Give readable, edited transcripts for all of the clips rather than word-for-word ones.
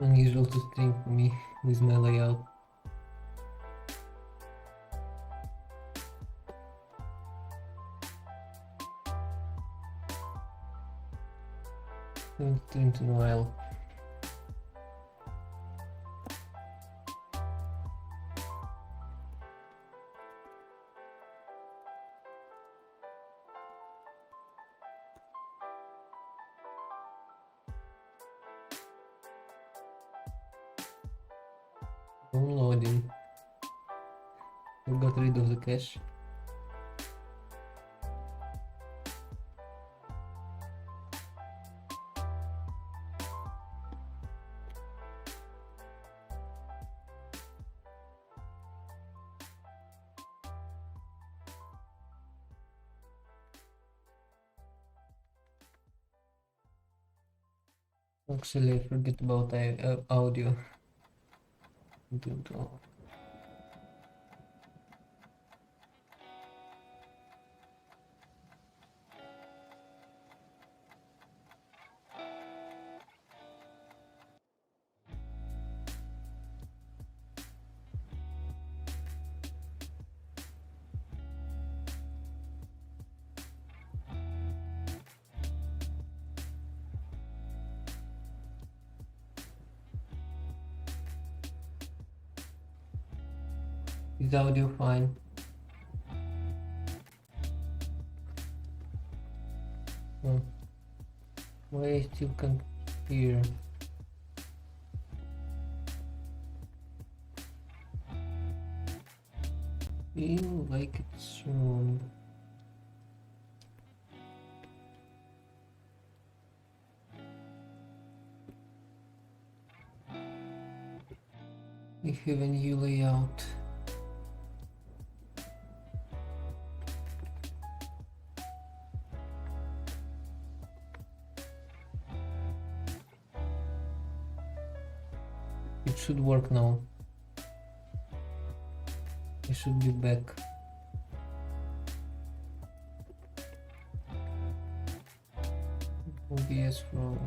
unusual to stream for me with my layout. Haven't streamed in a while. Downloading. We got rid of the cache. Actually, I forget about audio. Is audio fine? Oh. Why I still can't hear? Feel like it's wrong. We have a new layout. It should work now. I should be back. OBS froze.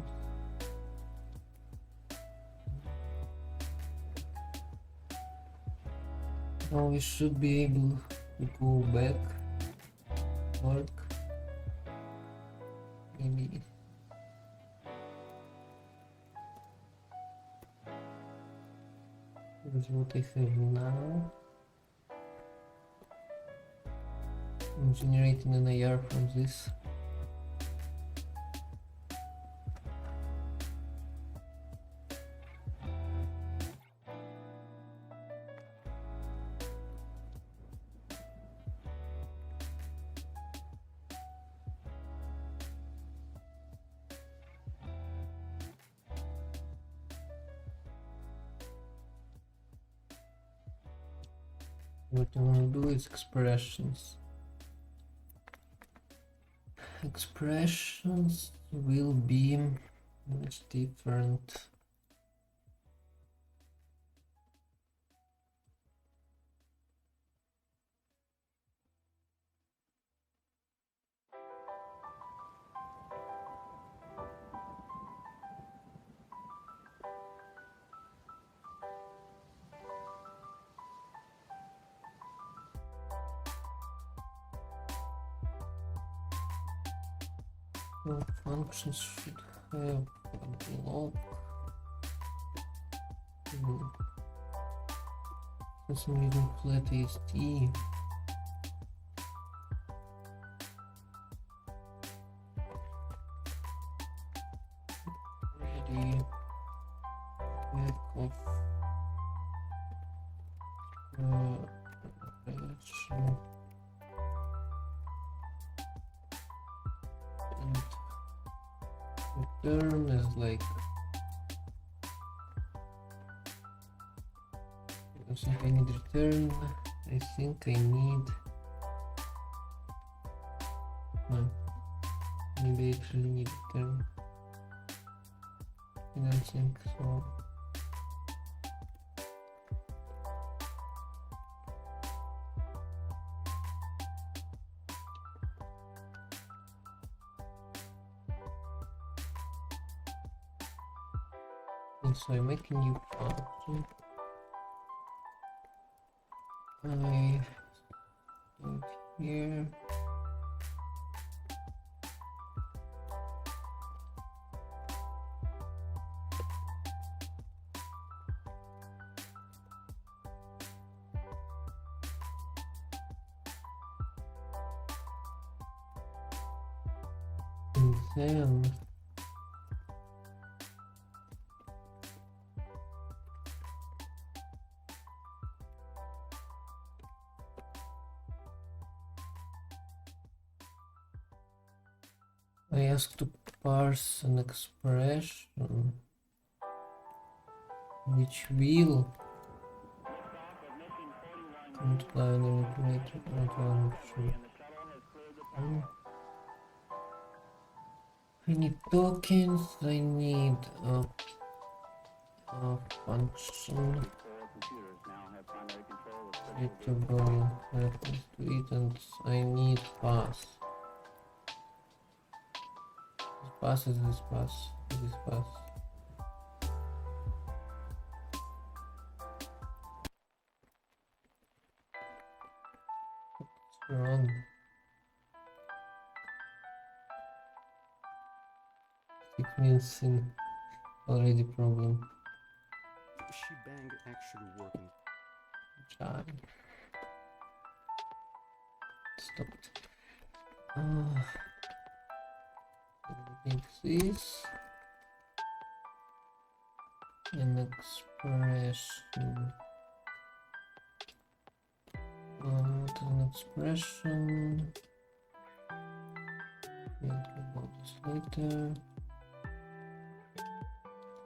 Now we should be able to go back. Work. Maybe. Here's what I have now. I'm generating an IR from this. What I want to do is expressions. Expressions will be much different. Well, functions should have a block. For some reason, flat AST. Ready. Back off. Expression. Return is like I think I need return. I think I need no, maybe I actually need return. I don't think so. So I make a new function. I do it here. And then I ask to parse an expression which will comply the regulator function. I need tokens, I need a function readable reference to it, and I need pass. This pass is this pass, this pass. What's wrong? It means in already problem. She bang actually working. Try. Stopped. Make this an expression. What is an expression? We'll talk about this later.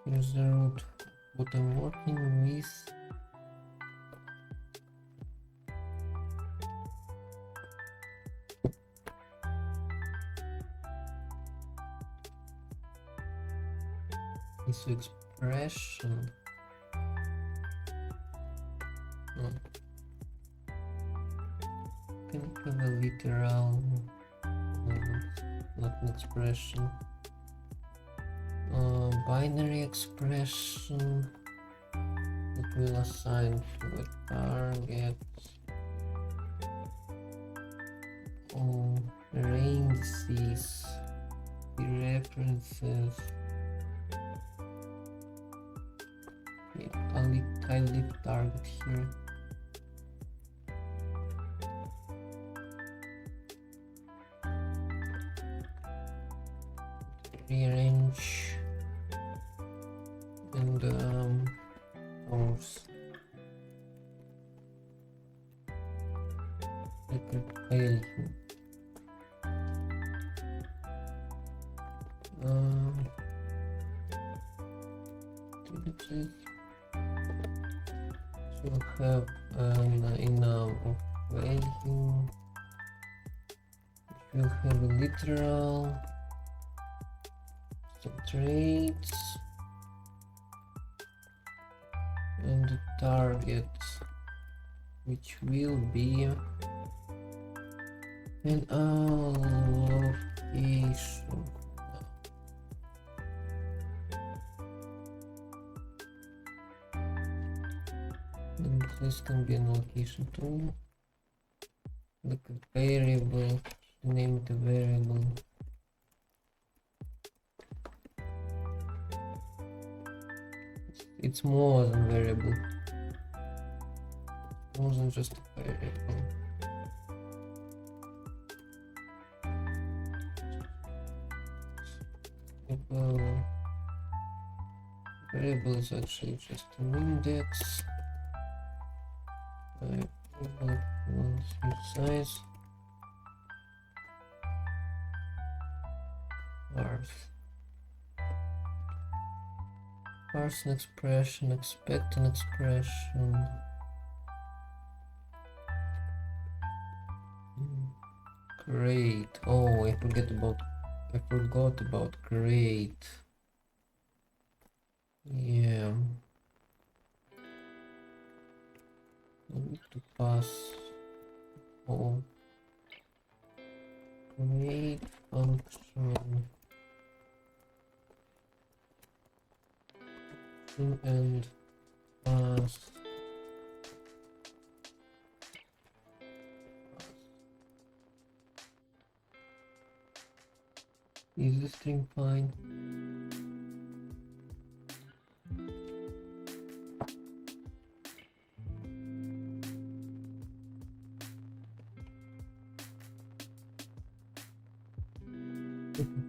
Here's the root what I'm working with. This expression. Can you have a literal, not an expression, binary expression that will assign to a target ranges, the references. Okay, I'll leave target here. Rearrange and force record file. So we'll have an enum of value, which will have a literal traits and the target, which will be an allocation. And this can be an allocation too. Like a variable, name it a variable. It's more than variable. More than just a variable. Variable is actually just an index. Variable size. Parse an expression, expect an expression. Great. Oh, I forgot about great. Yeah. I need to pass great function. and pass. Is the string fine?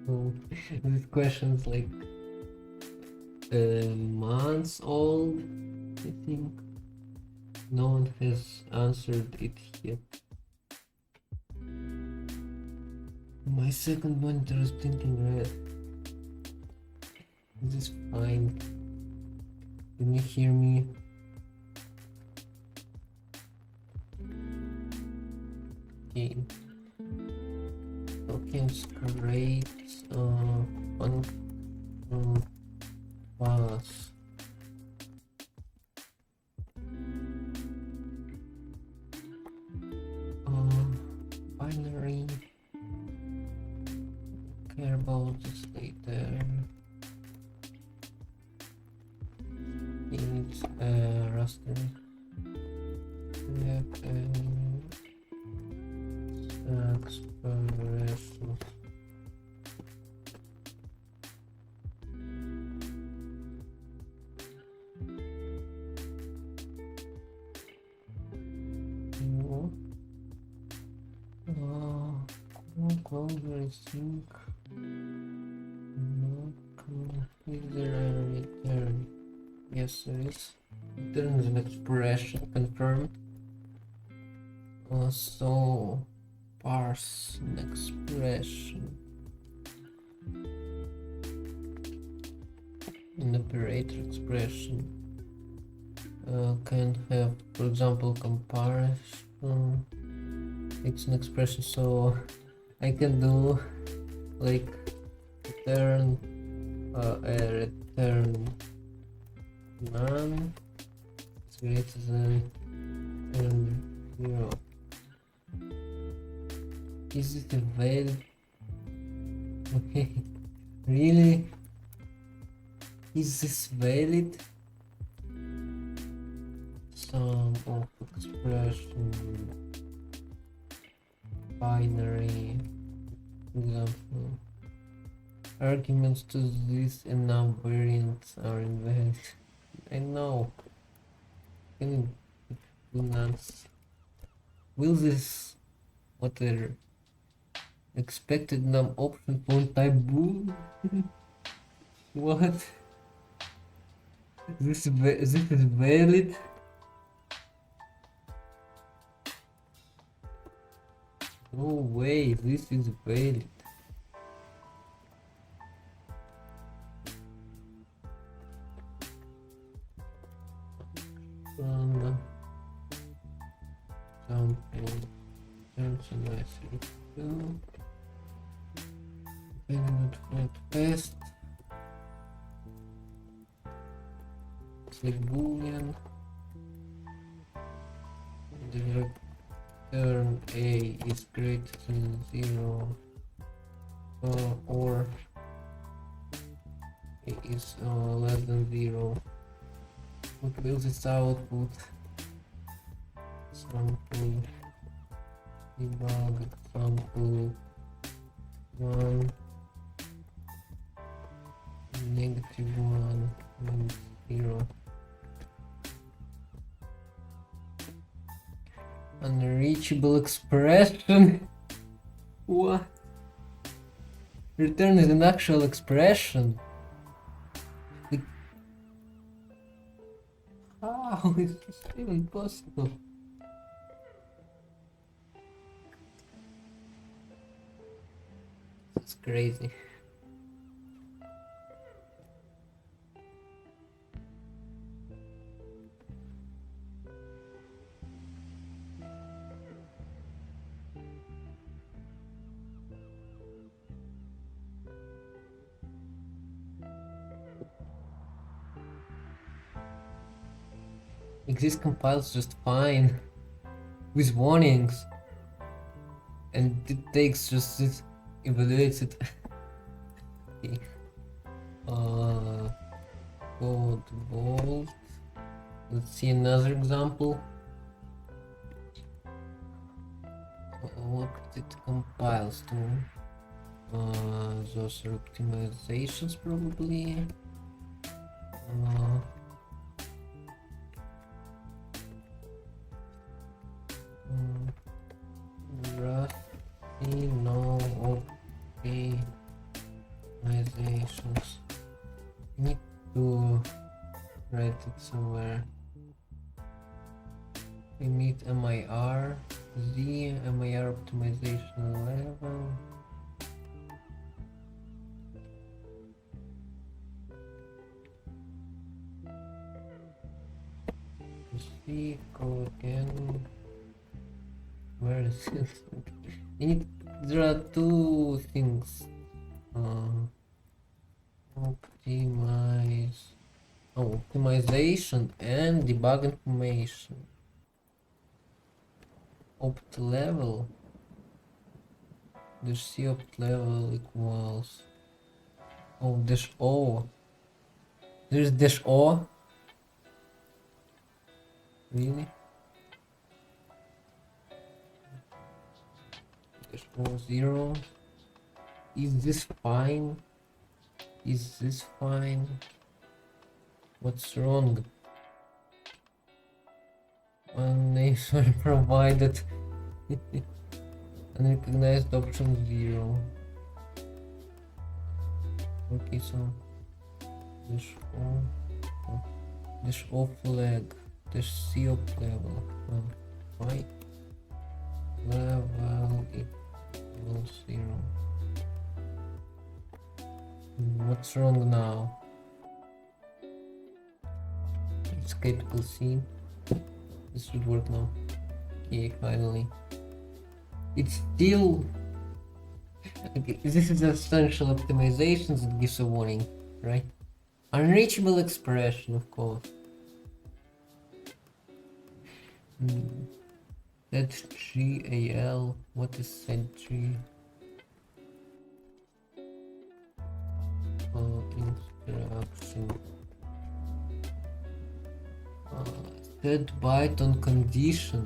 Oh, this question's like months old, I think. No one has answered it yet. My second monitor is blinking red. Is this fine? Can you hear me? Okay. Tokens create function pass. Binary. Care about this later. It's raster. Yeah, expressions. Closer sync. Is there a return? Yes, there is. Return is an expression confirmed. So parse an expression. An operator expression can have, for example, comparison. It's an expression, so I can do like return return none is greater than 0. Is it a valid? Okay, really? Is this valid? Sum of expression binary, example. Arguments to this and now variants are invalid. I know. Can you do nonce? Will this whatever expected num option point type bool? What? This is valid? No way, this is valid. Sample terms and message. Element for test. Select boolean. The return a is greater than 0 or a is less than 0. What will this output? Sample debug sample 1 negative 1 and 0. Unreachable expression. What? Return is an actual expression. How is this even possible? It's crazy. Exist compiles just fine with warnings, and it takes just it evaluates it. Okay. code bold. Let's see another example. What it compiles to? Those are optimizations probably. Rusty, no optimizations. Need to write it somewhere. We need MIR, MIR optimization level. C code again. Where is it? There are two things. Optimization and debug information. Opt level. The C opt level equals. Dash O. There's dash O. Really? Dash O 0. Is this fine? Is this fine? What's wrong? Names are provided. Unrecognized option 0. Okay, so dash O flag, dash C opt level. Why? Level equals 0. What's wrong now? It's capital C. This should work now. Okay, finally. It's still. Okay, this is essential optimizations that gives a warning, right? Unreachable expression, of course. Set GAL. What is set G? Instruction. Set byte on condition.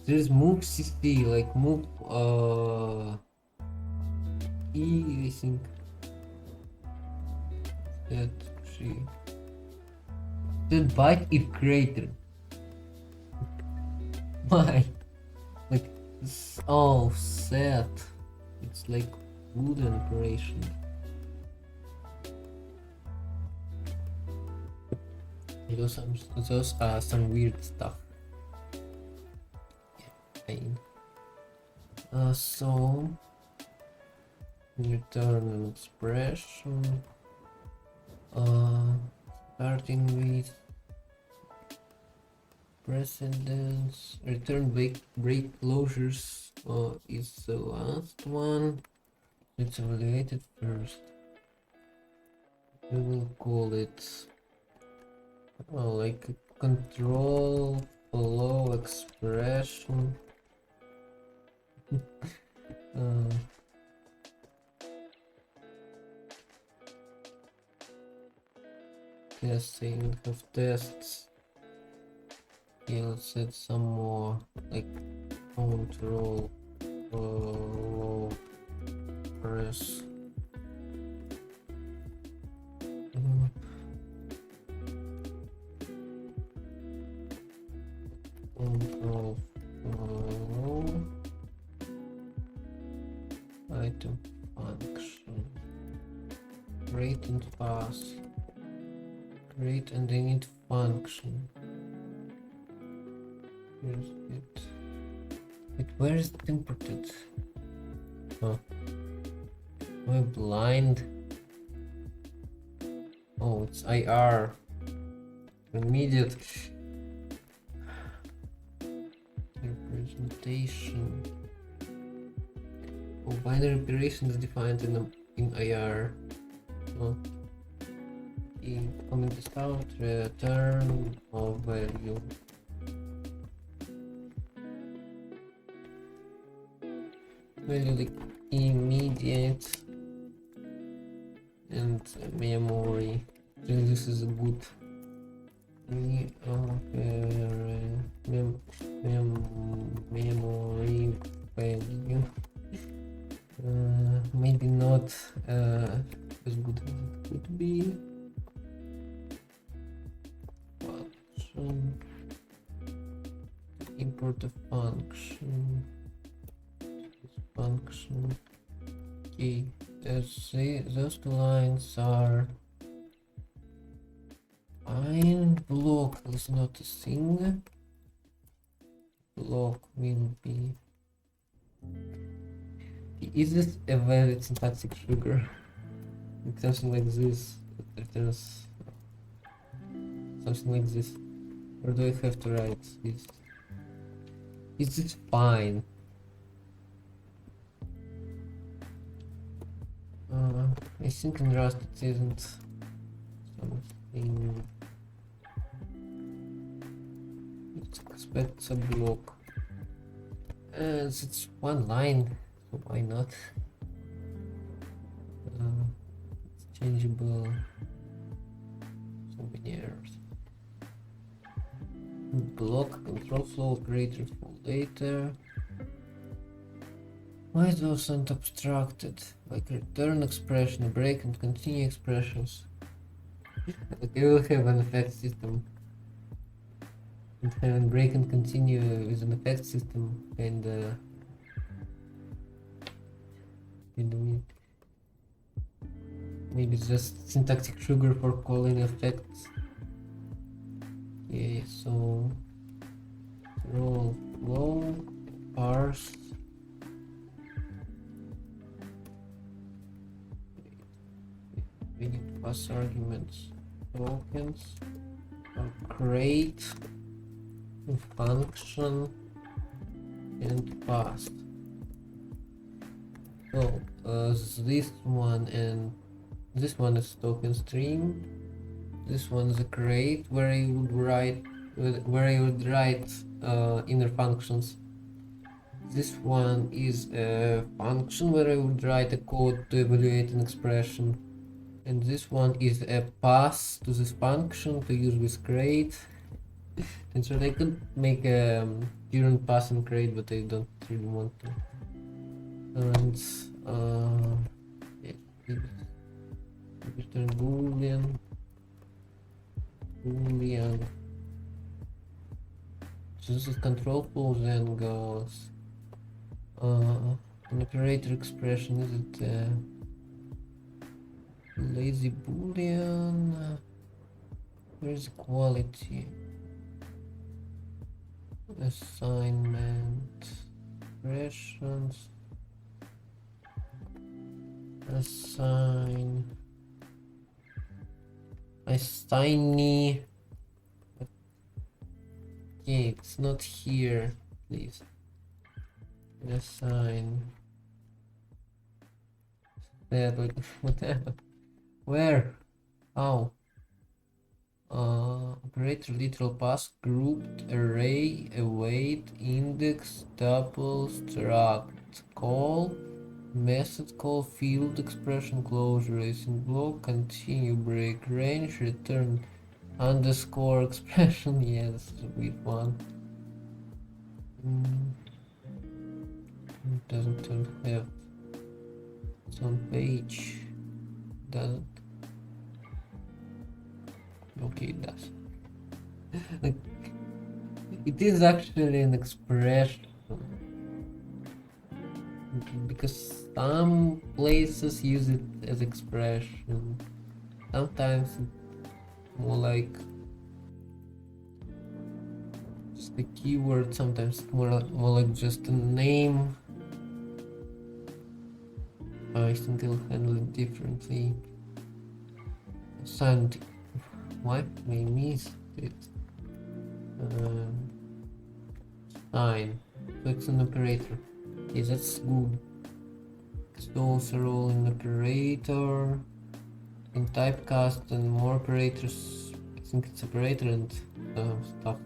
There's move CC, like move E, I think. Set G. Set byte if greater. Why? Like set. It's like wooden operation. Those are some weird stuff. So return an expression. Starting with precedence. Return break closures is the last one. It's evaluated first. We will call it like a control flow expression. Testing of tests. Okay, let's add some more like control flow press. Control flow item function. Create and pass. Create and init function. Here's it. Wait, where is it imported? Huh. Am I blind? Oh, it's IR. Immediate representation. Oh, binary operation is defined in IR. Oh. Comment this out, return of value. Value like immediate and memory. This is a good memory value. Maybe not as good as it could be. Function. Import a function. Function. Okay, those two lines are fine. Block is not a thing. Block will be. Is this a valid syntactic sugar? It's something like this. Returns something like this. Or do I have to write this? Is this fine? I think in Rust it isn't something. It expects a block. It's one line, so why not? It's changeable. So many errors. Block, control flow, operator for later. Why those aren't abstracted? Like return expression, break and continue expressions. Like I will have an effect system. And having break and continue with an effect system kinda weird. Maybe it's just syntactic sugar for calling effects. Okay, so roll flow, parse. We need pass arguments, tokens, create, function, and pass. So this one and this one is token stream. This one is a create where I would write inner functions. This one is a function where I would write a code to evaluate an expression. And this one is a pass to this function to use with create. And so I could make a current pass and create, but I don't really want to. And return boolean. So this is control flow, then goes an operator expression. Is it lazy boolean? Where is quality? Assignment expressions. Assigny. Okay, it's not here, please. Assign. That whatever. Where? How? Operator literal pass, grouped, array, await, index, tuple, struct, call, method call, field expression, closure, racing block, continue, break, range, return, underscore expression. Yeah, this is a weird one. It doesn't have its own page. Doesn't. Okay, it does. Like, it is actually an expression. Because some places use it as expression. Sometimes it's more like just a keyword, sometimes it's more like just a name. I think I'll handle it differently. Assigned. Why? I missed it. Sign. So it's an operator. Okay, that's good. Those are all in operator. In typecast and more operators. I think it's operator and stuff.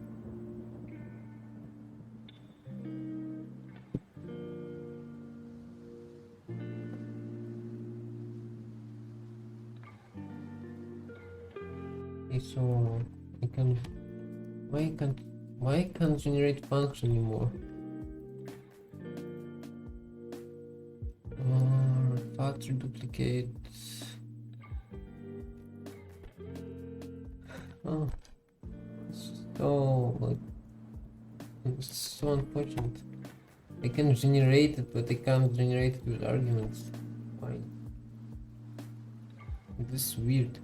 Okay, so I can why can't generate function anymore? Factory duplicate. Oh, so like it's so unfortunate. I can generate it, but I can't generate it with arguments. Why? This is weird.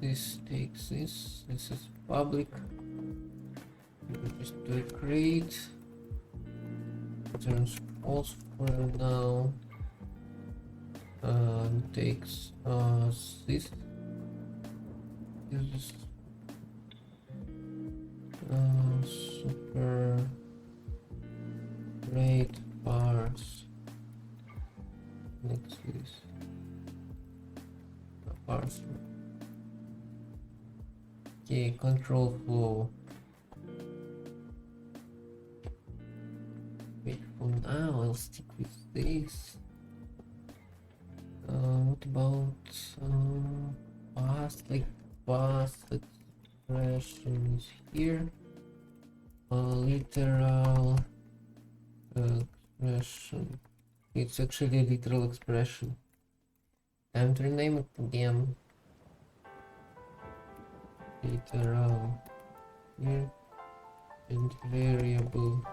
This takes this. This is public. We just do a create. Turns false for now. Takes this. Uses super rate parse. Next is parse. Okay, control flow. Wait, for now I'll stick with this. What about past, like past expression is here. Literal expression. It's actually a literal expression. Time to rename it again. Literal here and variable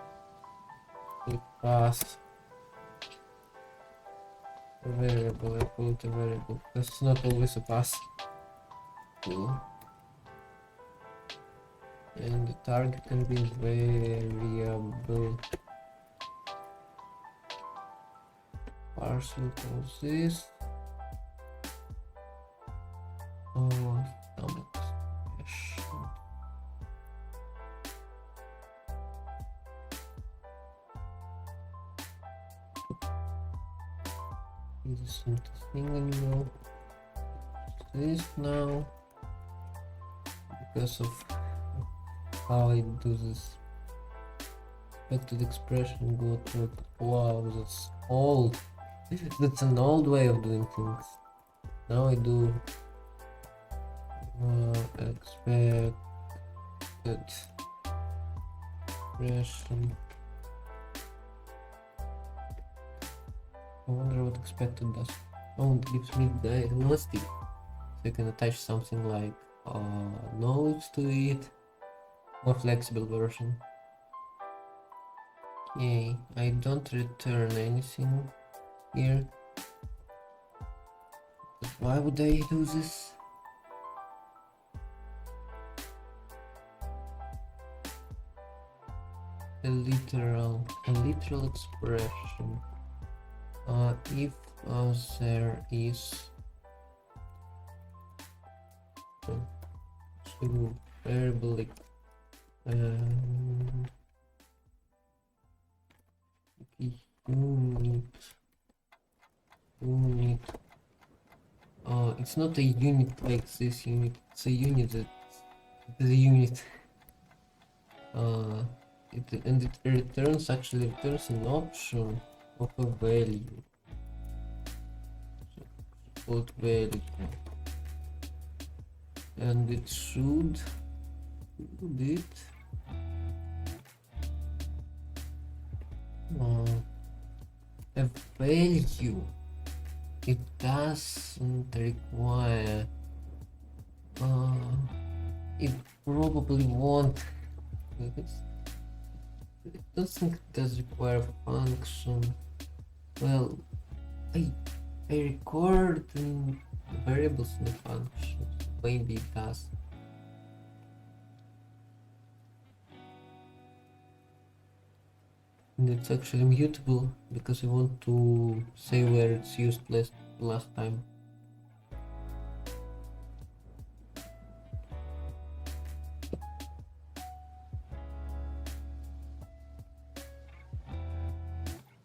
with path. Variable, I call it a variable because it's not always a path. Cool. And the target can be variable. Parsing calls this. Oh, some expression. This isn't a thing anymore. This now, because of how I do this expected expression, go to wow, that's old. That's an old way of doing things. Now I do expected expression. I wonder what expected does. Oh, it gives me diagnostic. So you can attach something like nodes to it. More flexible version. Okay, I don't return anything here. But why would I do this? A literal expression. If there is so variable like unit. It's not a unit like this unit. It's a unit that's the unit. It returns an option of a value. So called value. And it should do it. A value. It doesn't require. It probably won't. I don't think it does require a function. Well, I record in variables in the function. Maybe it does. And it's actually mutable because I want to say where it's used last time.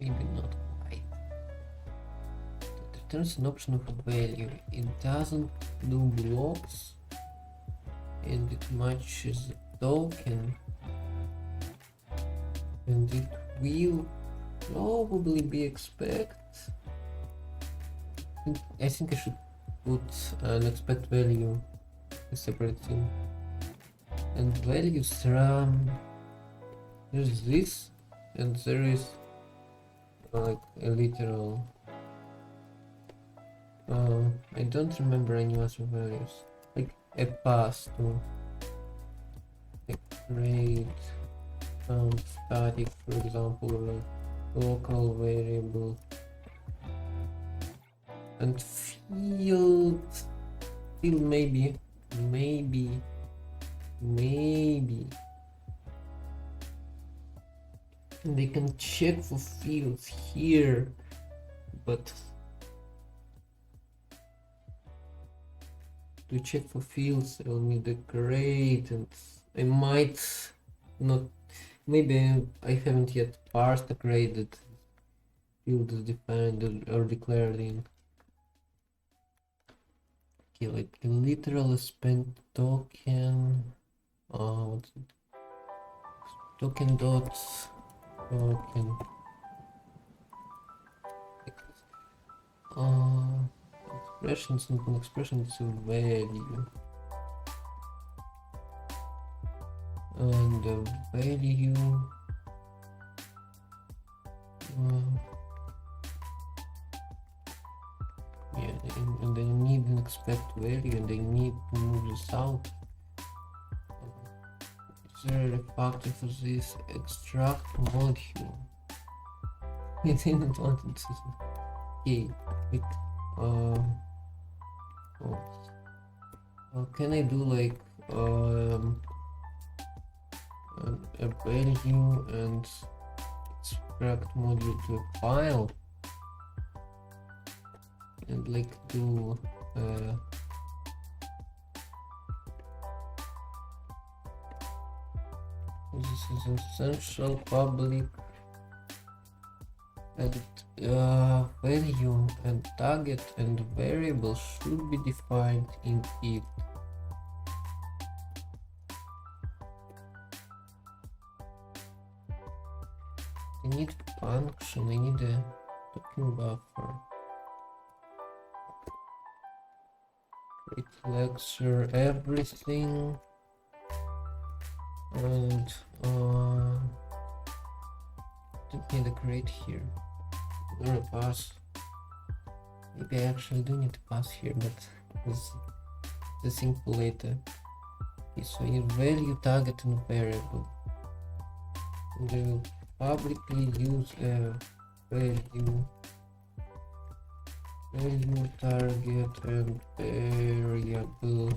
Maybe not quite. It returns an option of a value. It doesn't do blocks and it matches the token. And it will probably be expect. I think I should put an expect value, a separate thing. And values there's this, and there is like a literal. I don't remember any other values. Like a pass to like create static, for example, or local variable. And field maybe. And they can check for fields here, but to check for fields I'll need a create, and I might not, maybe I haven't yet parsed a create that field is defined or declared in. Okay, like literal spend token, what's it? Token dots, token. Expressions and an expression is a value. And the value yeah, and I need an expect value, and I need to move this out. Is there a refactor for this extract module? I didn't want it to. Okay, like, can I do like a value and extract module to a file, and like do this is essential public, and value and target and variable should be defined in it. I need function, I need a token buffer. Create lecture everything, and don't need a create here or a pass. Maybe I actually do need to pass here, but it's the thing for later. Okay, so you value target and variable, and I will publicly use a value target and variable.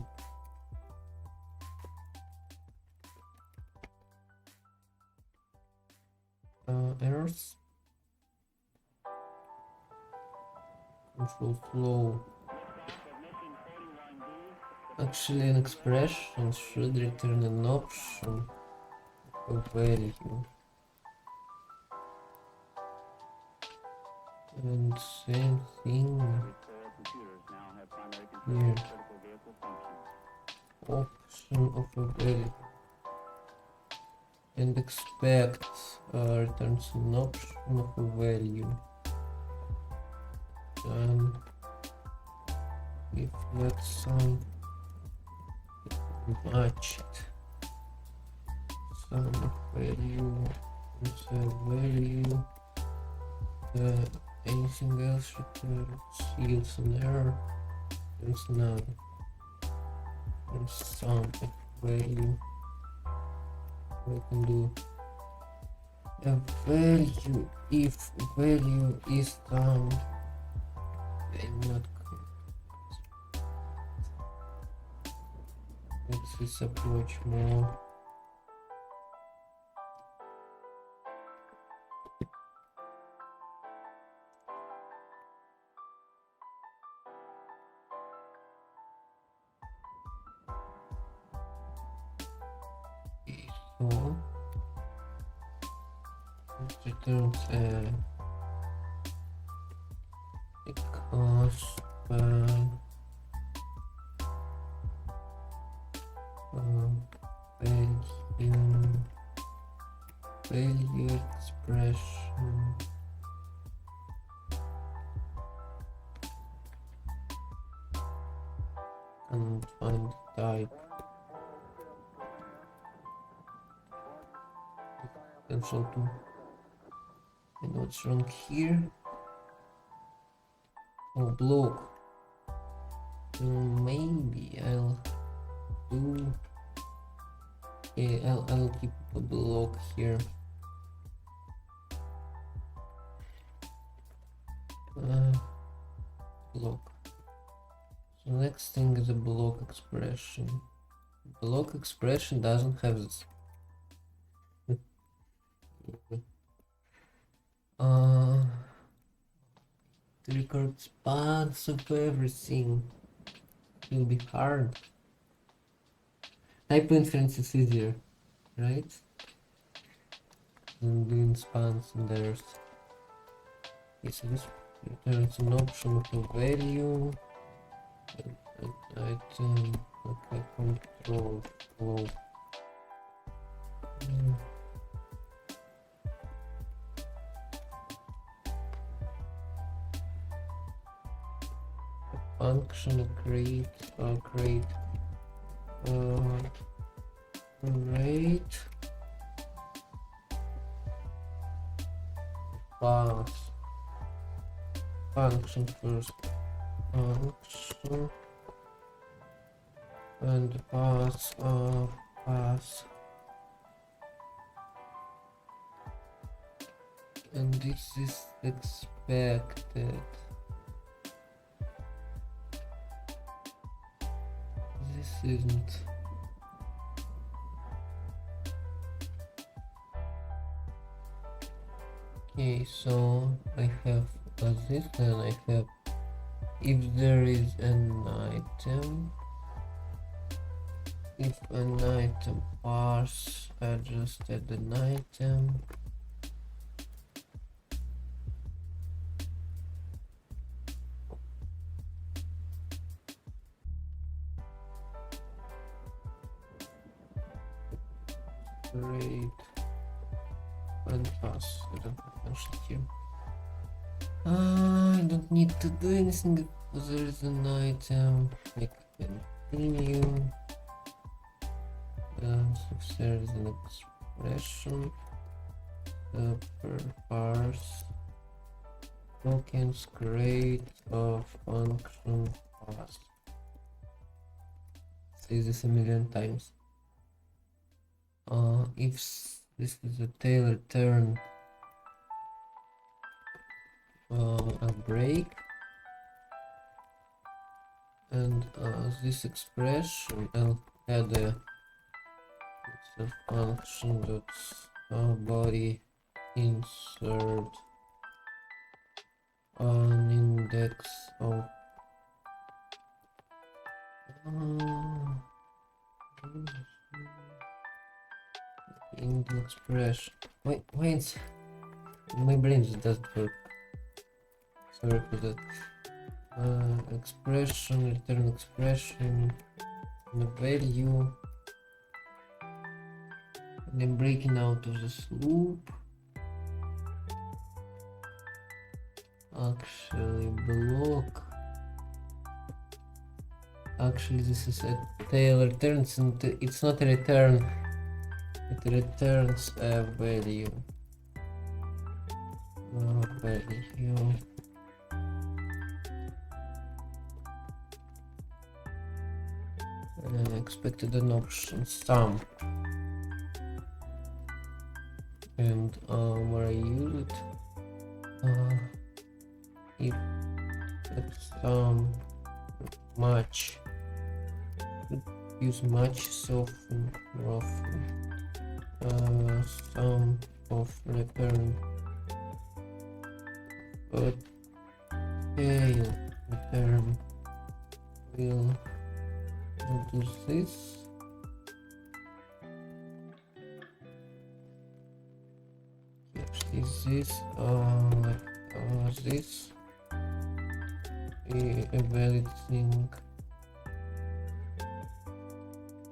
Errors, control flow. Actually, an expression should return an option of value, and same thing here, option of a value, and expect returns an option of a value. And if let's match it, some value is a value, anything else yields an error, there's none, there's some value. I can do a value if value is done. I'm not. Makes this approach more. So it returns because value expression and find type. Cancel to. And what's wrong here? Oh, block. Maybe I'll do. Yeah, I'll keep a block here. Block. So next thing is a block expression. Block expression doesn't have this. To record parts of everything will be hard. Type inference is easier, right? Than doing spans and errors. Okay, so this returns an option of a value. An item. Okay, control flow. Function create rate pass function first, function and pass and this is expected. This isn't. Okay, so I have this, and I have if there is an item, if an item parse adjusted an item, great, and pass. I don't have function here. I don't need to do anything because there is an item. I can continue. So if there is an expression, per parse tokens create a function pass. Say this a million times. If this is a tail return a break, and this expression I'll add a function that's body insert an index of in the expression. Wait, my brain just doesn't work. Sorry for that. Expression, return expression, the value, and then breaking out of this loop. Actually, block. Actually, this is a tail returns, and it's not a return. It returns a value. Value. Expected an option sum, and where I use it, if sum match, use match so often, sum of return but tail return will do this. Actually this like this a valid thing.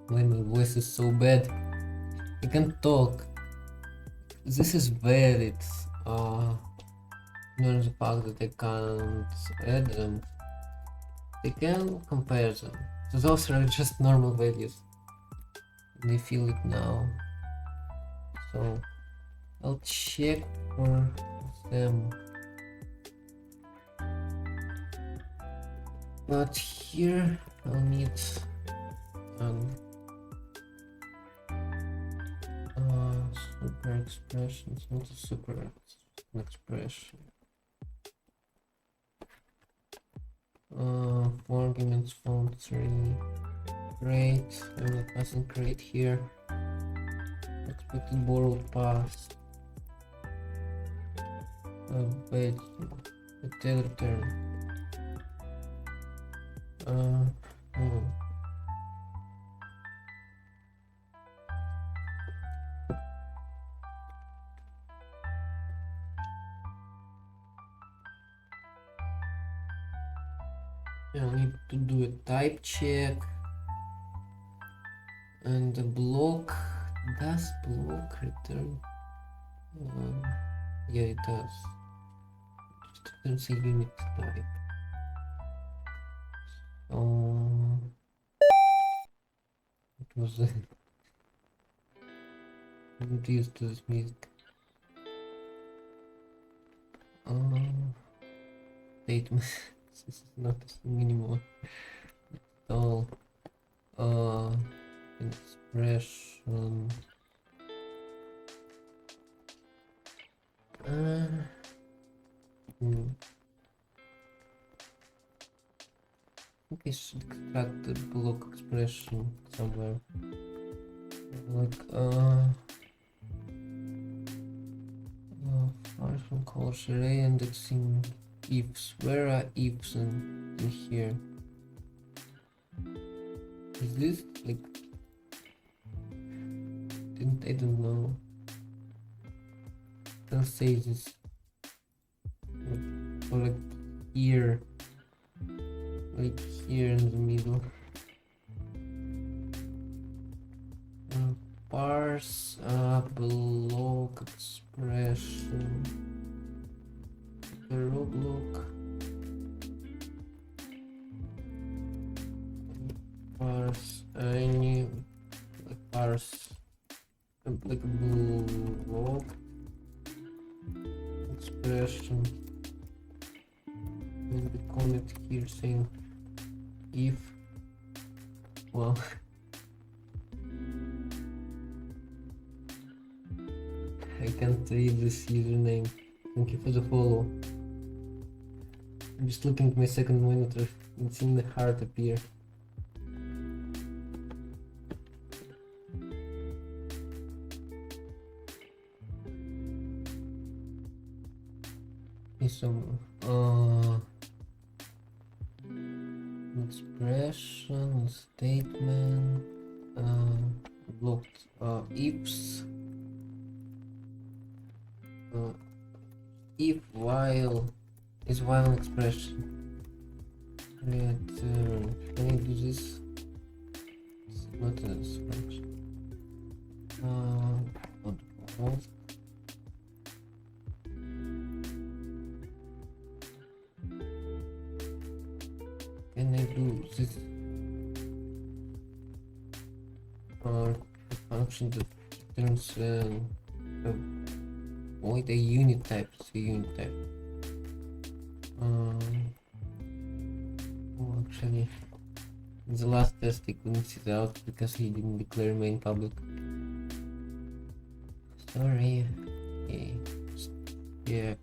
When my voice is so bad I can't talk. This is valid. Ignore the fact that I can't add them. I can compare them. So those are just normal values. They feel it now. So I'll check for them. But here I'll need super expressions, not a super expression. 4 arguments, font 3. Create. I will pass and create here. Expected borrowed pass. Value. A tail return. I need to do a type check. And the block, does block return? Yeah, it does. It returns a unit type. It was not used to this music. Statement. This is not a thing anymore at all. Expression. I think I should extract the block expression somewhere. Like function calls array indexing ifs. Where are ifs in here? Is this like? I don't know. I'll say this. Or like here. Like here in the middle. Parse block expression. The row block. Parse any like parse like block expression. And the comment here saying if well I can't read this username. Thank you for the follow. I'm just looking at my second monitor and seeing the heart appear. Okay, so expression, statement, blocked ifs, if while is while expression. Return. Can I do this? It's not this function. Can I do this? Function that returns wait, a unit type. It's a unit type. Actually, in the last test I couldn't see the out because he didn't declare main public. Sorry. Okay. Check.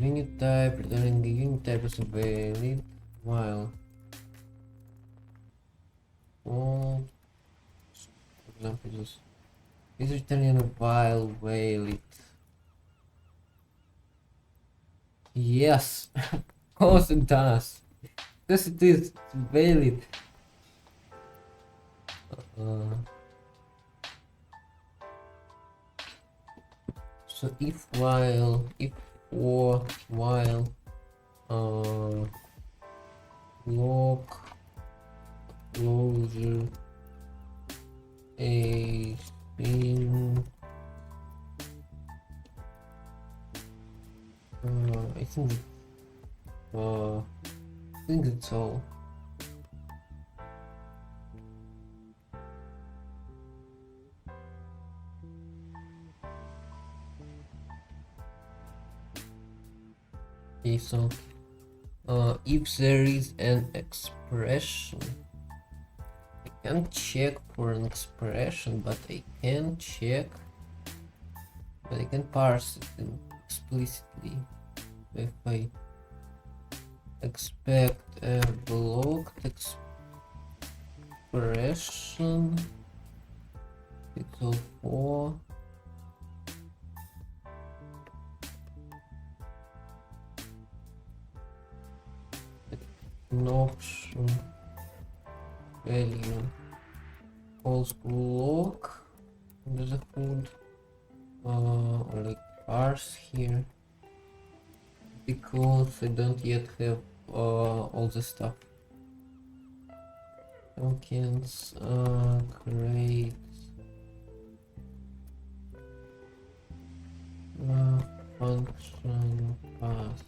Unit type, returning the unit type is valid while for example this is returning a while valid. Yes, of course it does. Yes, it is valid. So if while, if for while, lock closure a thing. I think that's all. so if there is an expression, I can't check for an expression, but I can check, but I can parse it explicitly. If I expect a blocked expression equal 4, an option value false block under the hood, or like parse here, because I don't yet have all the stuff. Tokens create function path.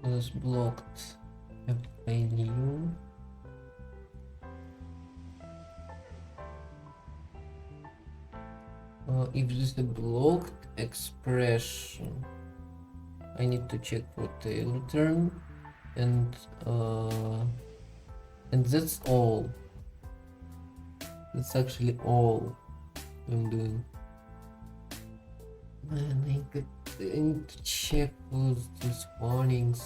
Was blocked a value. If this is a blocked expression, I need to check for tail return, and that's all. That's actually all I'm doing. Man, I need to check those warnings.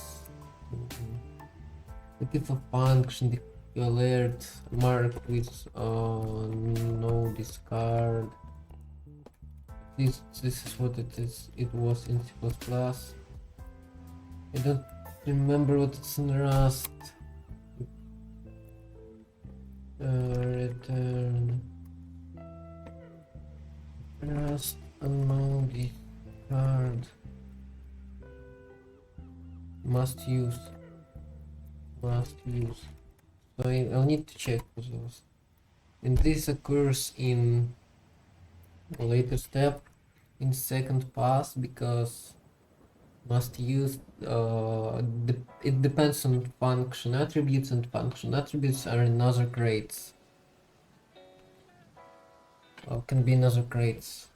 Look if a function declared marked with no discard. This is what it is. It was in C++. I don't remember what it's in Rust. Return Rust no discard. Must use. So I'll need to check for those. And this occurs in a later step in second pass, because must use it depends on function attributes, and function attributes are in other crates, can be in other crates,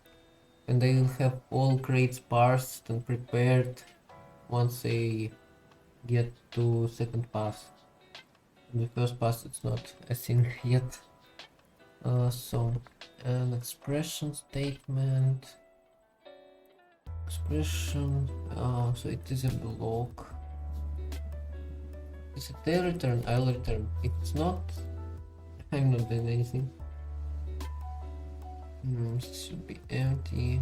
and they will have all crates parsed and prepared once they get to second pass. In the first pass it's not a thing yet. So an expression statement, expression, so it is a block. Is it tail return? I'll return. If it's not, I'm not doing anything. This should be empty.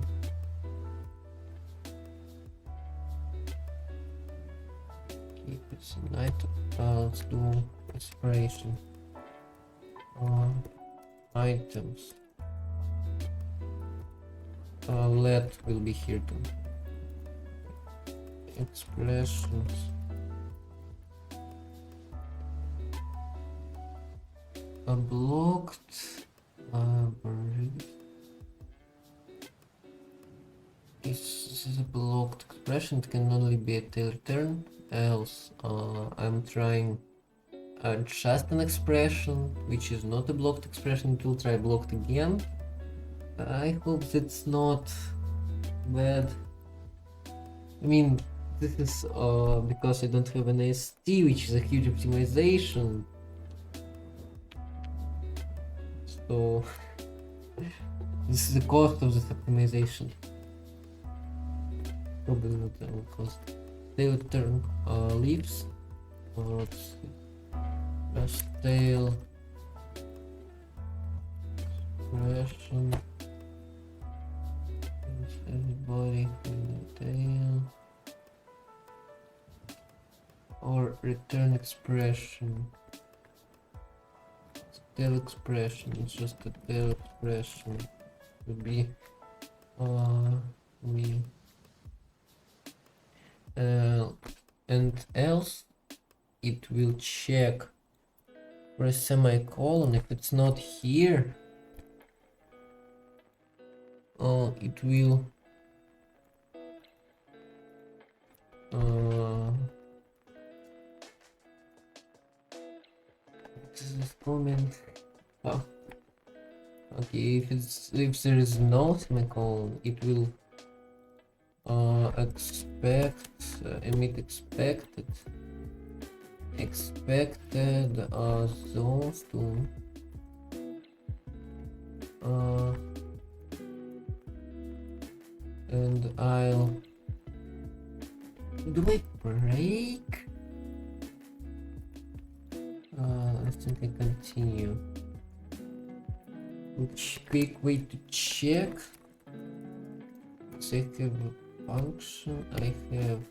Keep it night. Let's do expiration. Items. Let will be here too. Expressions. A blocked library. This is a blocked expression. It can only be a tail return. Else, I'm trying just an expression which is not a blocked expression. It will try blocked again. I hope that's not bad. I mean, this is because I don't have an AST, which is a huge optimization. So this is the cost of this optimization. Probably not the cost. Tail return leaves. Let's see. Just tail expression. Everybody in the tail. Or return expression. Tail expression. It's just a tail expression. Would be me. And else it will check for a semicolon. If it's not here, it will is this comment? Oh, okay. If there is no semicolon, it will emit expected zones to and I'll do I break? Let's simply continue. Quick way to check. So I have a function. I have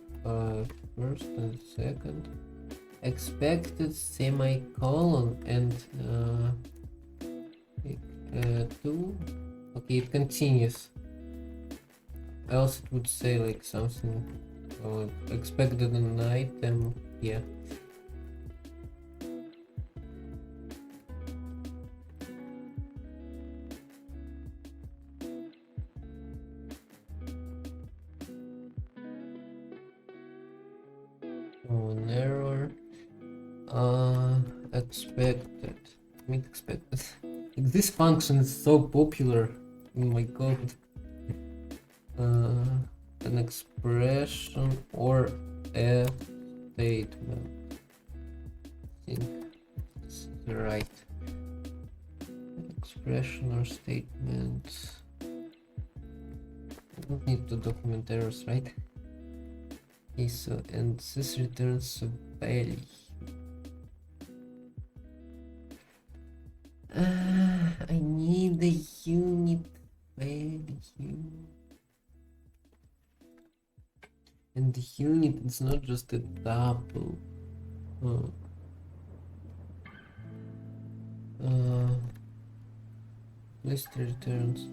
first and second. Expected semicolon and two. Okay, it continues. Else it would say like something expected an item. Yeah. Oh, an error. Expected. Meet expected. This function is so popular in my code. An expression or a statement. I think it's right. Expression or statement. I don't need to document errors, right? Okay, so and this returns a value. I need the unit value. And the unit is not just a double. List returns.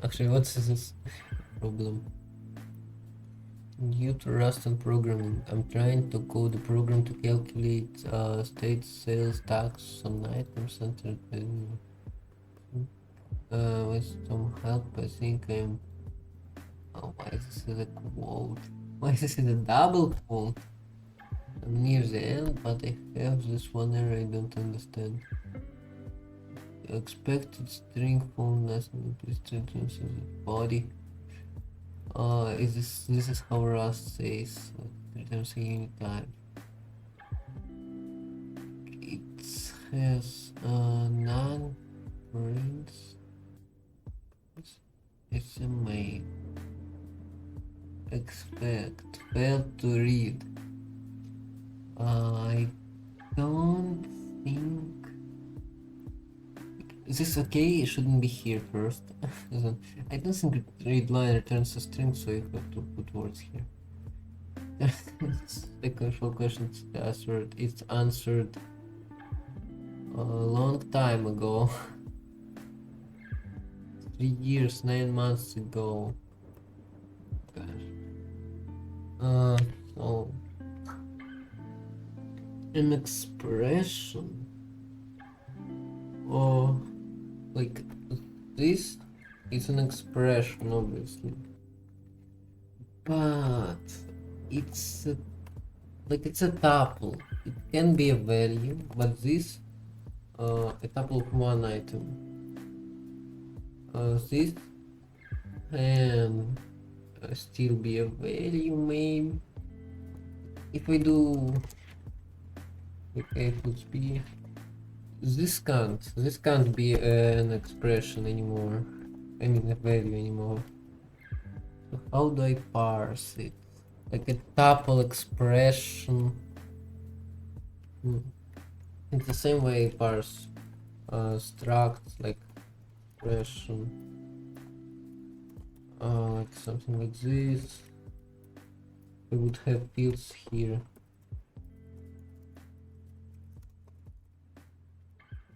Actually, what's this problem? New to Rust and programming. I'm trying to code the program to calculate state sales tax on items entered. With some help, I think I'm. Oh, why is this a quote? Why is this a double quote? I'm near the end, but I have this one error I don't understand. Expected string fullness and restrictions of the body. This is how Rust says returns a unit type. It has none prints. It's a main. Expect failed to read. I don't think. Is this okay? It shouldn't be here first. I don't think read line returns a string, so you have to put words here. The control question answered. It's answered a long time ago. 3 years, 9 months ago. Gosh. So an expression or like this is an expression, obviously, but it's a tuple. It can be a value, but this a tuple of one item. This can still be a value, maybe. If I do a plus b, this can't be an expression anymore. I mean a value anymore. So how do I parse it? Like a tuple expression. It's the same way I parse structs, like expression, like something like this. I would have fields here.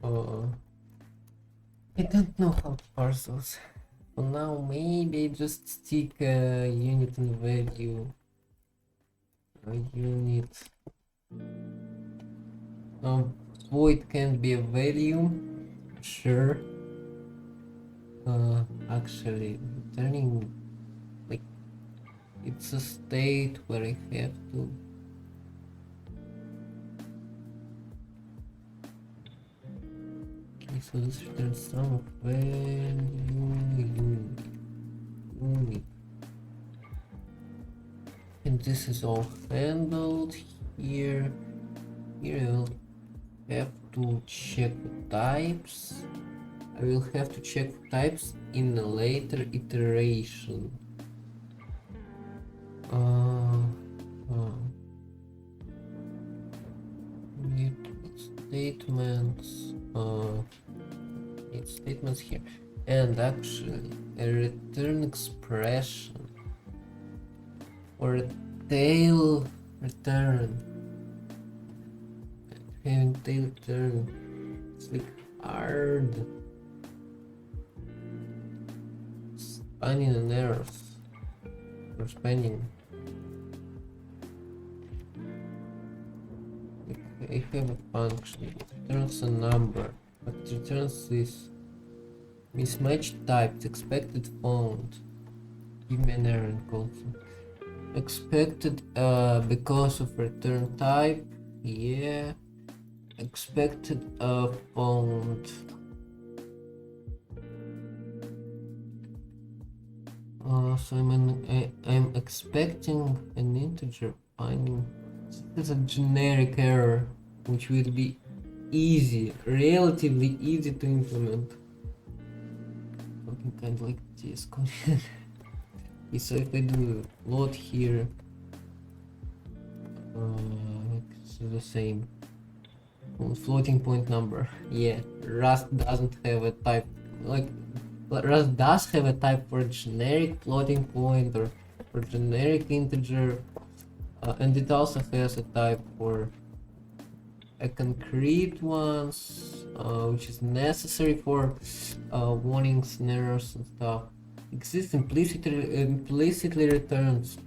I don't know how to parse those. For now, maybe I just stick a unit and value. A unit. Void can be a value, sure. actually returning, like, it's a state where I have to okay, so this returns some of value unit, and this is all handled here. Here I'll have to check types. I will have to check types in a later iteration. Mutable statements. Need statements here, and actually a return expression or a tail return. Having tail return, it's like hard. Spanning and errors or spanning. I have a function that returns a number, but it returns this mismatched type, expected font. Give me an error and console. Expected because of return type, yeah. Expected font. So I'm expecting an integer finding. This is a generic error, which will be easy, relatively easy to implement. Something kind of like this. So if I do load here, it's the same. Floating point number. Yeah, Rust doesn't have a type. Like Rust does have a type for generic floating point or for generic integer, and it also has a type for a concrete ones, which is necessary for warnings and errors and stuff. Exists implicitly returns.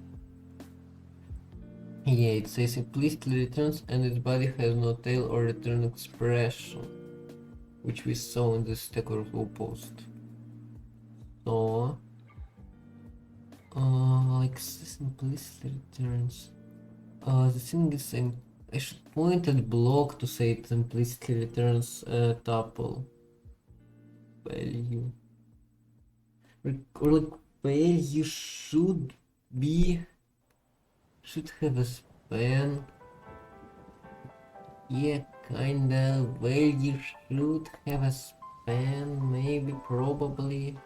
Yeah, it says implicitly returns and its body has no tail or return expression, which we saw in the Stack Overflow post. So, like this implicitly returns. The thing is, I should point at block to say it implicitly returns a tuple value. Or like value should have a span. Yeah, kinda. Value should have a span, maybe, probably.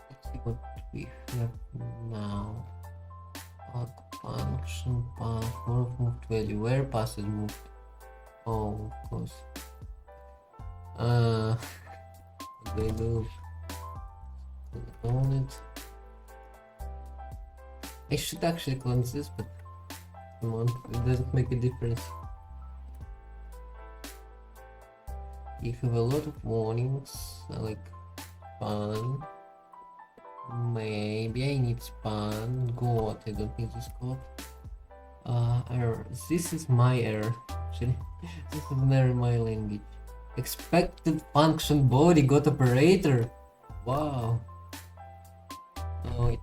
Let's see what we have now. Function path for moved value. Where path is moved? Oh, of course. What do I do? Clone it. I should actually clone this, but come on, it doesn't make a difference. You have a lot of warnings, like span. Maybe I need span. God, I don't need this code. Error. This is my error. Actually, this is an error in my language. Expected function body got operator. Wow. Oh, wait.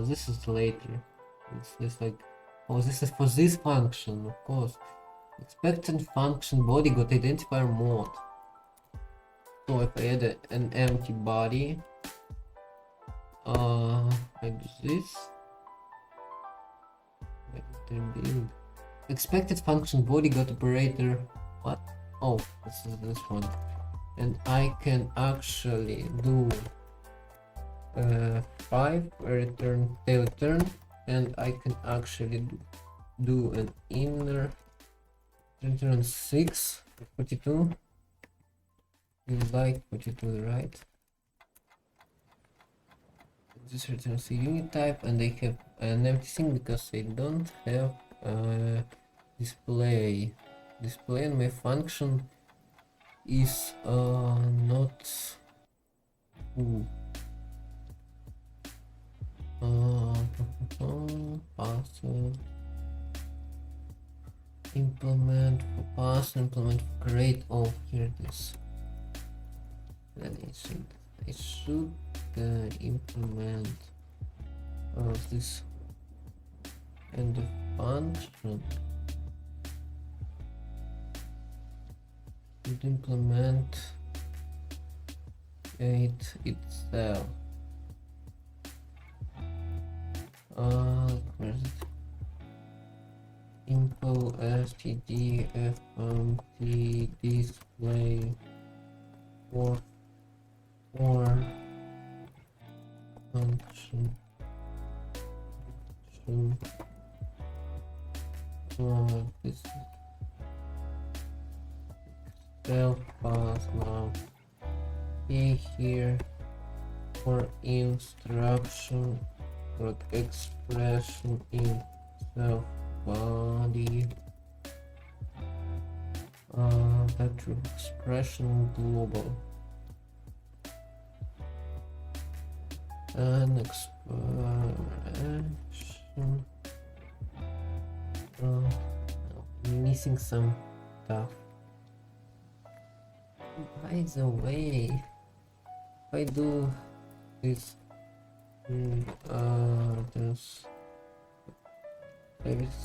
This is later. It's like, oh, this is for this function, of course. Expected function body got identifier mode. So if I add an empty body, I do this. Expected function body got operator. What? Oh, this is this one. And I can actually do 5 return tail return, and I can actually do an inner return 6 42. You like 42, right? This returns a unit type, and they have an empty thing because they don't have display. Display and my function is not ooh. Password implement for pass, implement for create. Oh, here it is. Then I should implement this and the function should implement it itself. Where's it? Info std fmt display for function this self pass now. Here for instruction or expression in self body vector expression global and expression missing some stuff. By the way, if I do this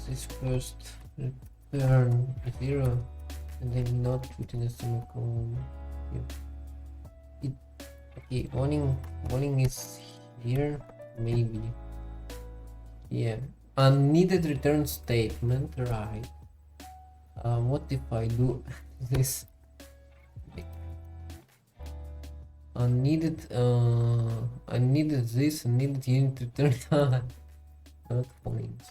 this first return 0 and then not putting a semicolon here. Okay, warning is here, maybe. Yeah, unneeded return statement, right? What if I do this? Unneeded this, unneeded unit return not points.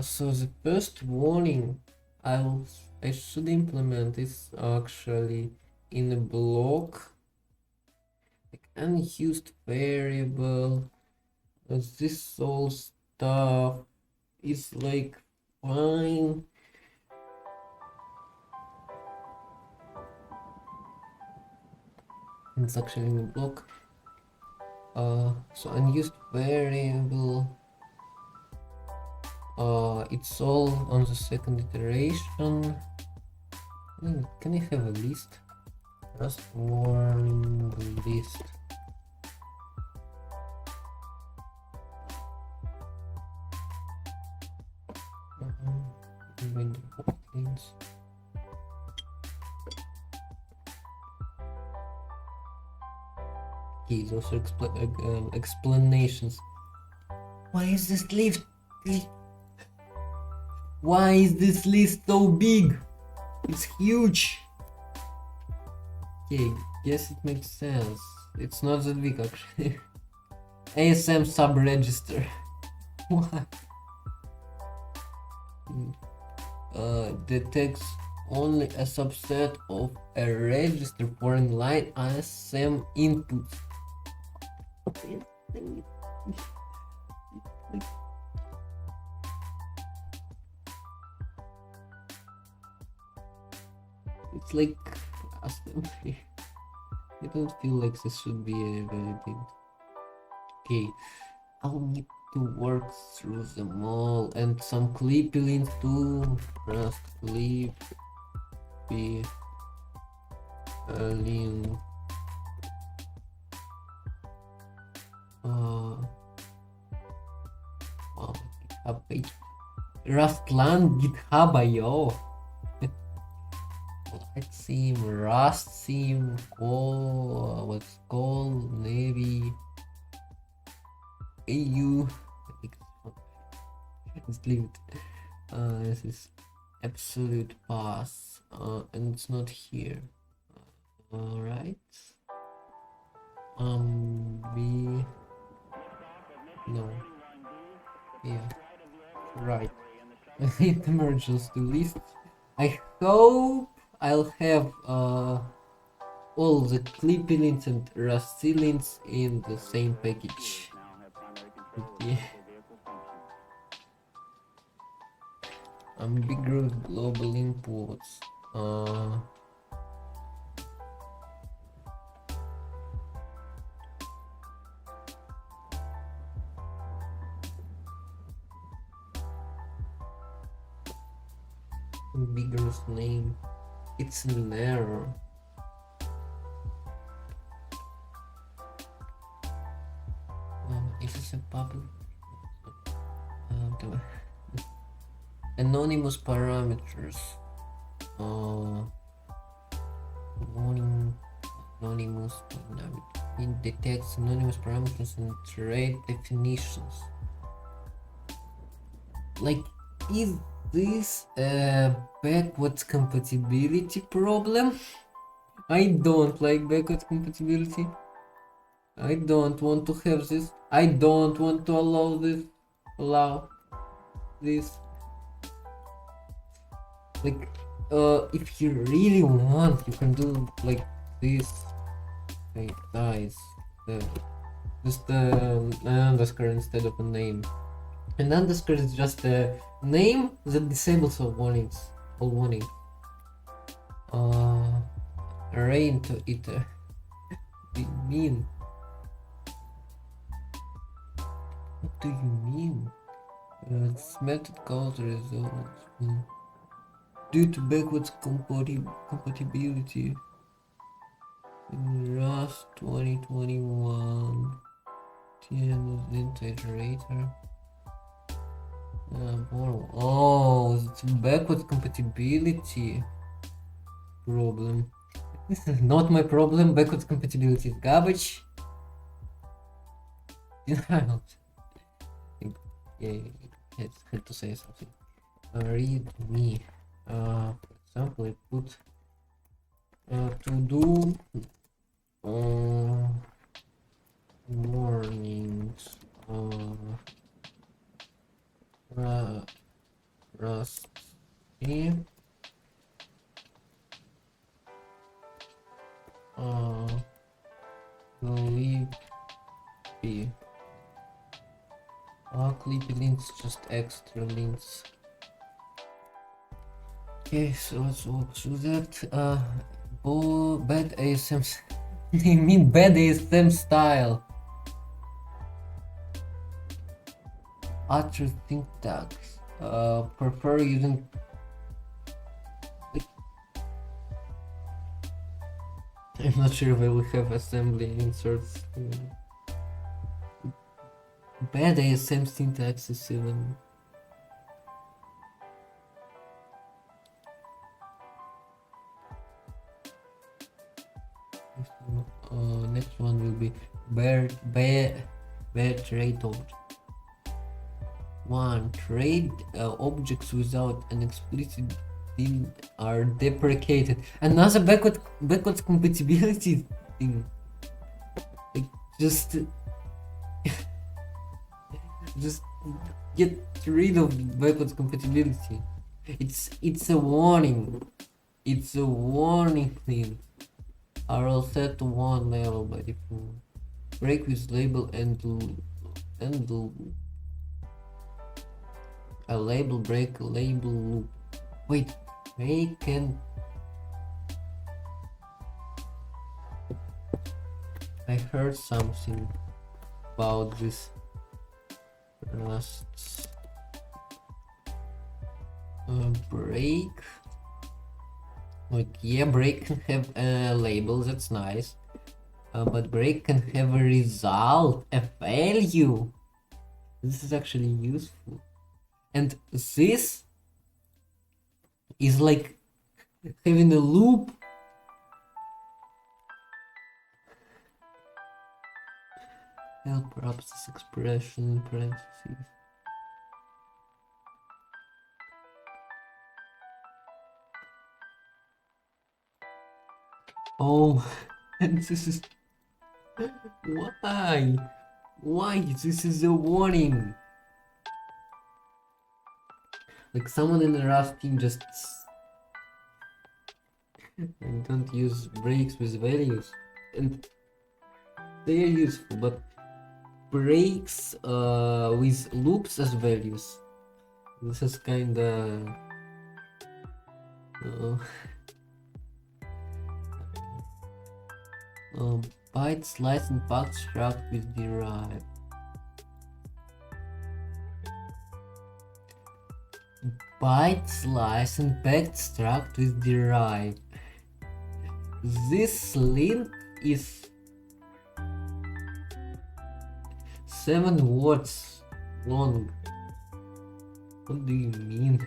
So the first warning I should implement is actually in a block, like unused variable. This all stuff is like fine. It's actually in a block. So unused variable. It's all on the second iteration. Can I have a list? Just warning list. By default things. Okay, those are explanations. Why is this list? Why is this list so big? It's huge. Okay, guess it makes sense. It's not that big actually. ASM subregister. What? Detects only a subset of a register for inline ASM inputs. It's like assembly. I don't feel like this should be a very big. Okay, I'll need to work through them all and some clippy links too. Just clippy link. Wow, GitHub page. Rustland GitHub IO. Let's see, Rust theme, what's called Navy AU. Let's leave it. This is absolute pass, and it's not here. Right? B. No. Yeah. Right. I need to merge those two lists. I hope I'll have all the clippy links and rusty links in the same package. Yeah. Ambiguous global imports. Ambiguous name. It's an error. Is this a public? The anonymous parameters. Warning. Anonymous parameters. It detects anonymous parameters and trait definitions. Like, is this a backwards compatibility problem? I don't like backwards compatibility. I don't want to have this. I don't want to allow this. Like, if you really want, you can do like this. Wait, guys, just an underscore instead of a name. An underscore is just a name that disables all warnings. All warning. Array into it. What do you mean? What do you mean? This method calls results due to backwards compatibility in Rust 2021. Iterator. Oh, it's backwards compatibility problem. This is not my problem. Backwards compatibility is garbage. Yeah, had to say something. Read me. For example, I put to do warnings. Rust. Leave be. Clippy links, just extra links. Okay, so let's walk through that. Bad ASM. They mean bad ASM style. Utter syntax. Prefer using. I'm not sure if I will have assembly inserts. Bad ASM syntax is even. Next one will be bear trade object. One, trade objects without an explicit thing are deprecated. Another backwards compatibility thing. Like, just get rid of backwards compatibility. It's a warning. It's a warning thing. Are all set to one level by default. Break with label and a label break, label loop. Wait, break and I heard something about this Rust break. Like, yeah, break can have a label, that's nice. But break can have a result, a value. This is actually useful. And this is like having a loop. Help perhaps this expression in parentheses. Oh, and this is why this is a warning. Like, someone in the Rust team just don't use breaks with values, and they are useful, but breaks with loops as values, this is kinda byte slice and path struct with derive. byte slice and packed struct with derive. This link is 7 words long. What do you mean?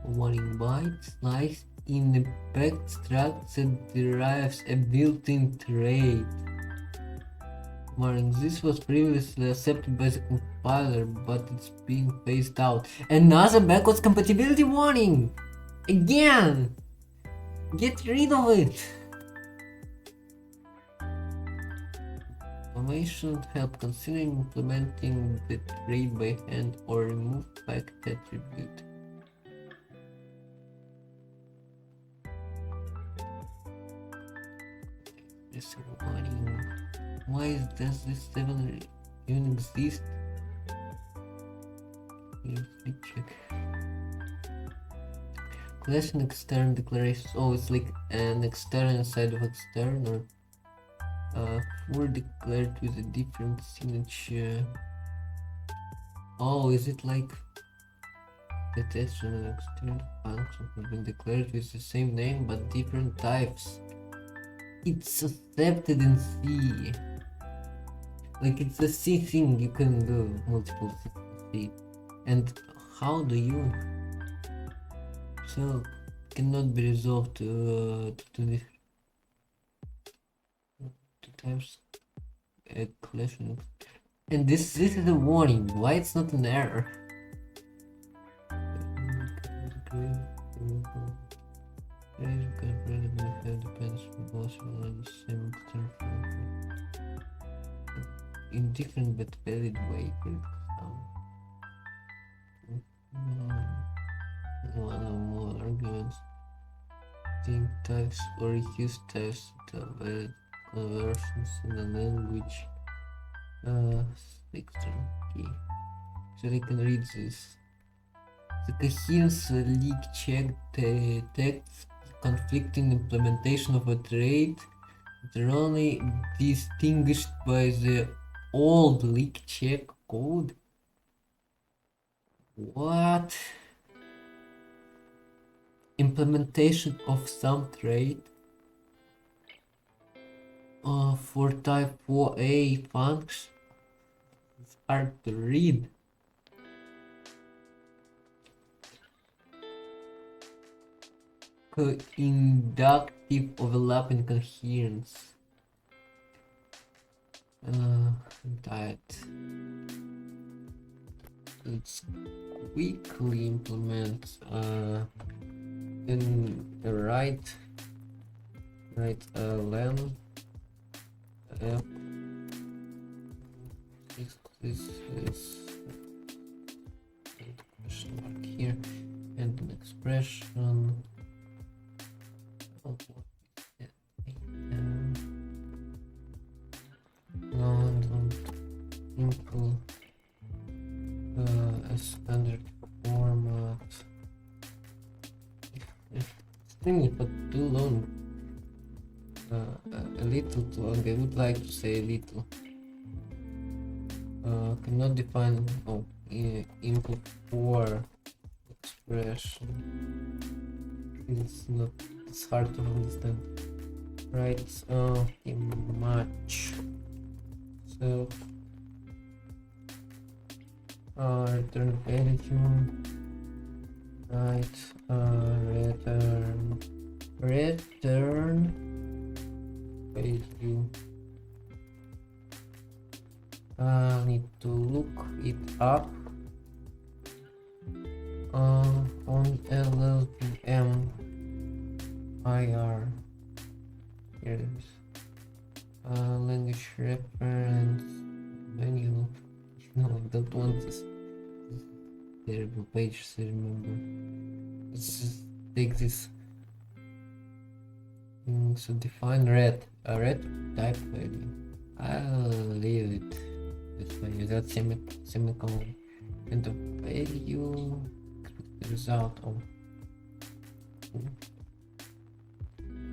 Warning byte slice in a packed struct that derives a built-in trait. Warning, this was previously accepted by the compiler, but it's being phased out. Another backwards compatibility warning! Again! Get rid of it! Information help consider implementing the trait by hand or remove packed attribute. This warning. Why does this 7 even exist? Let me check. Class and external declarations. Oh, it's like an external inside of external. For declared with a different signature. Oh, is it like the test and external function have been declared with the same name but different types? It's accepted in C. Like it's a C thing, you can do multiple things in C. And how do you? So cannot be resolved to the times a collection. And this is a warning. Why it's not an error? In different but valid way. One or more arguments, think types or use types that are valid conversions in the language. Spectrum key. So they can read this. The coherence leak check detects conflicting implementation of a trait. They're only distinguished by the old leak check code. What? Implementation of some trait for type 4a function. It's hard to read. Inductive overlapping coherence. That let's quickly implement in the right len f. This is question mark here and an expression. Simple a standard format. Extremely but too long. A little too long. I would like to say a little. Cannot define input for expression. It's hard to understand. Right, much. So return value. Right, return value. Need to look it up on LLVM IR. Here it is. Language reference menu. No, I don't want this terrible page to remember. Let's just take this. So define red. A red type value. I'll leave it this value. That's semicolon. And the value the result of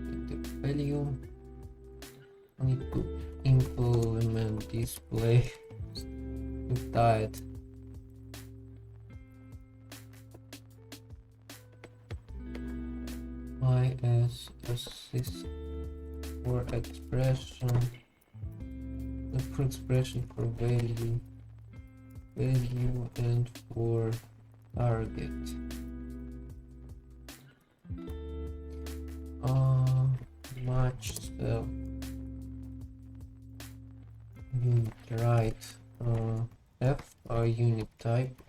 the value. I need to implement display type assist for expression, for expression for value and for target. Match the unit, right? F unit type.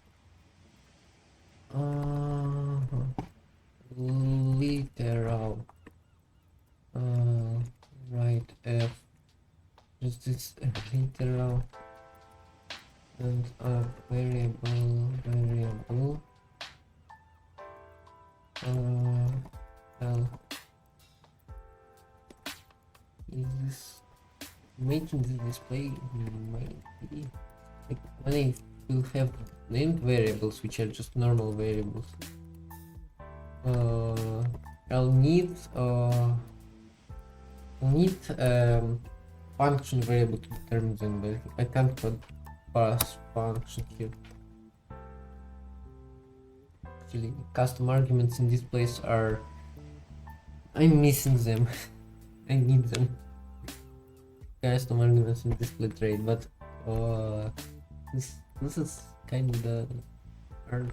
Literal. Right, F. Just this literal and variable. L. Is this making the display? Maybe. Like when I will have named variables, which are just normal variables. I'll need function variable to determine them, but I can't put pass function here. Actually, custom arguments in this place are. I'm missing them. I need them. Custom arguments in display trade, but this is kinda hard.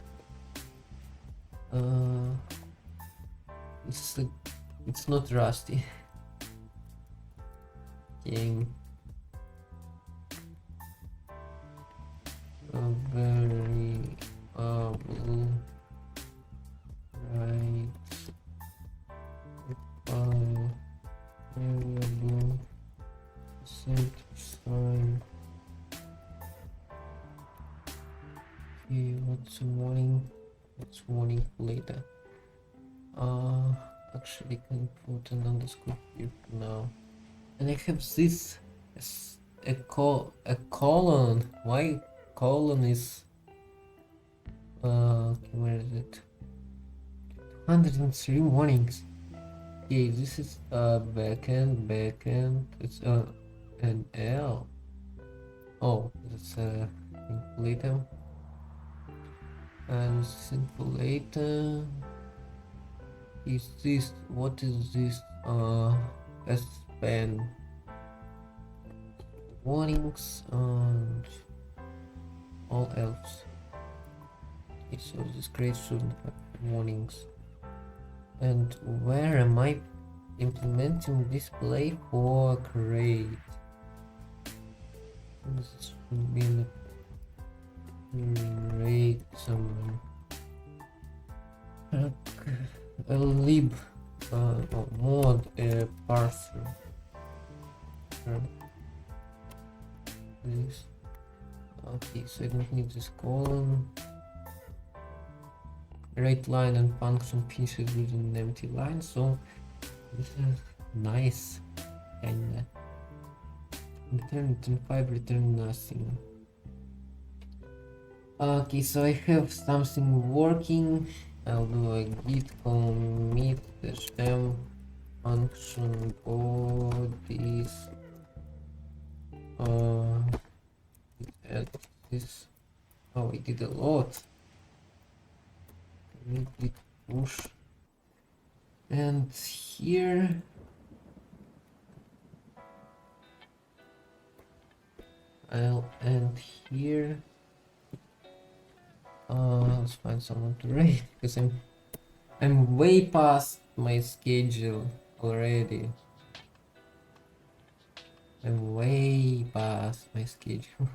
It's not rusty. Game. Variable right variable set sign. Okay, what's warning? What's warning later? Actually can put an underscore here for now. And I have this as a colon. Why colon is okay, where is it? 103 warnings. Okay, this is backend. It's an L. Oh, it's later. And simple later. Is this, what is this? S-pen warnings and all else. Okay, so this creates shouldn't have warnings. And where am I implementing display for create? This should be in the create somewhere. A lib mod parser. This. Okay, so I don't need this colon. Right line and function pieces within an empty line, so this is nice. Kinda. Return 5, return nothing. Okay, so I have something working. I'll do a git commit -m function bodies. Add this. Oh, we did a lot. Git push. And here I'll end here. Let's find someone to raid because I'm way past my schedule already. I'm way past my schedule.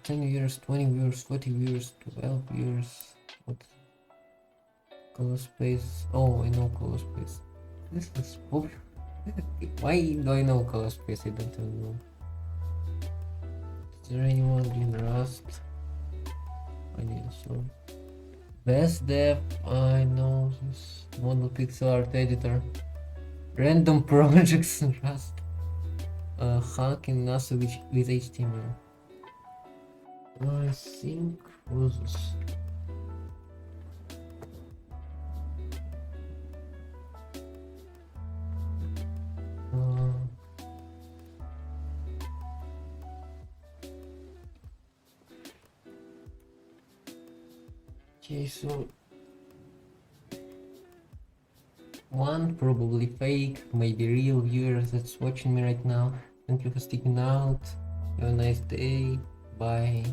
10 viewers, 20 viewers, 40 viewers, 12 viewers. What? Color space. Oh, I know color space. This is why do I know color space? I don't even know. Is there anyone doing Rust? I need a sword. Best dev, I know this model pixel art editor. Random projects in Rust. Hacking NASA with HTML. I think was this. Okay, so one, probably fake, maybe real viewer that's watching me right now. Thank you for sticking out. Have a nice day. Bye.